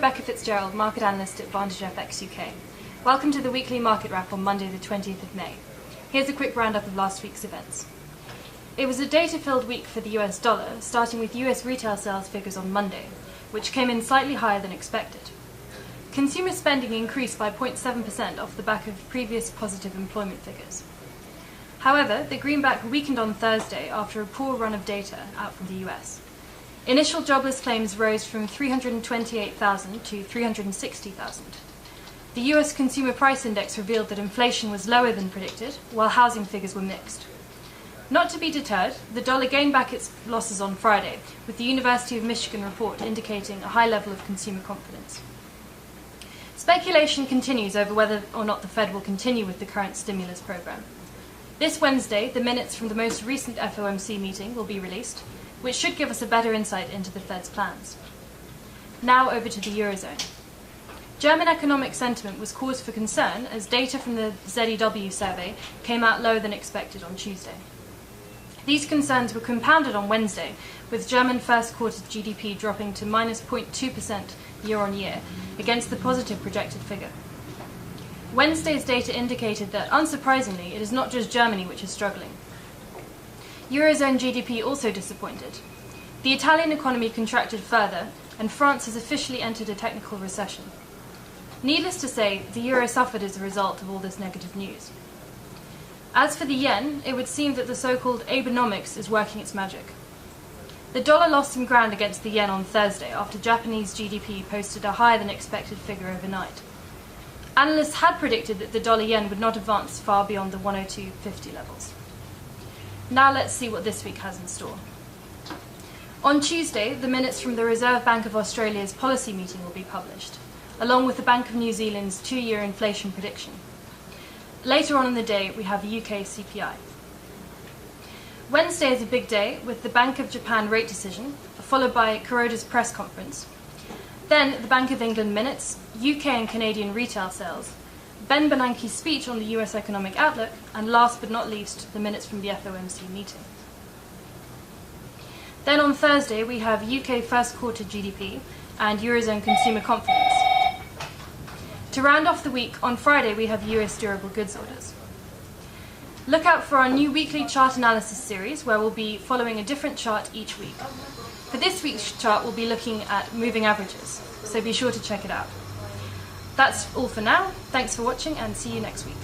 Rebecca Fitzgerald, market analyst at Vantage FX UK. Welcome to the weekly market wrap on Monday the 20th of May. Here's a quick roundup of last week's events. It was a data-filled week for the US dollar, starting with US retail sales figures on Monday, which came in slightly higher than expected. Consumer spending increased by 0.7% off the back of previous positive employment figures. However, the greenback weakened on Thursday after a poor run of data out from the US. Initial jobless claims rose from 328,000 to 360,000. The US Consumer Price Index revealed that inflation was lower than predicted, while housing figures were mixed. Not to be deterred, the dollar gained back its losses on Friday, with the University of Michigan report indicating a high level of consumer confidence. Speculation continues over whether or not the Fed will continue with the current stimulus program. This Wednesday, the minutes from the most recent FOMC meeting will be released, which should give us a better insight into the Fed's plans. Now over to the Eurozone. German economic sentiment was cause for concern as data from the ZEW survey came out lower than expected on Tuesday. These concerns were compounded on Wednesday, with German first quarter GDP dropping to minus 0.2% year-on-year, against the positive projected figure. Wednesday's data indicated that, unsurprisingly, it is not just Germany which is struggling. Eurozone GDP also disappointed. The Italian economy contracted further, and France has officially entered a technical recession. Needless to say, the euro suffered as a result of all this negative news. As for the yen, it would seem that the so-called Abenomics is working its magic. The dollar lost some ground against the yen on Thursday after Japanese GDP posted a higher than expected figure overnight. Analysts had predicted that the dollar-yen would not advance far beyond the 102.50 levels. Now let's see what this week has in store. On Tuesday, the minutes from the Reserve Bank of Australia's policy meeting will be published, along with the Bank of New Zealand's two-year inflation prediction. Later on in the day, we have the UK CPI. Wednesday is a big day, with the Bank of Japan rate decision, followed by Kuroda's press conference. Then the Bank of England minutes, UK and Canadian retail sales, Ben Bernanke's speech on the US economic outlook, and last but not least, the minutes from the FOMC meeting. Then on Thursday, we have UK first quarter GDP and Eurozone consumer confidence. To round off the week, on Friday, we have US durable goods orders. Look out for our new weekly chart analysis series, where we'll be following a different chart each week. For this week's chart, we'll be looking at moving averages, so be sure to check it out. That's all for now. Thanks for watching and see you next week.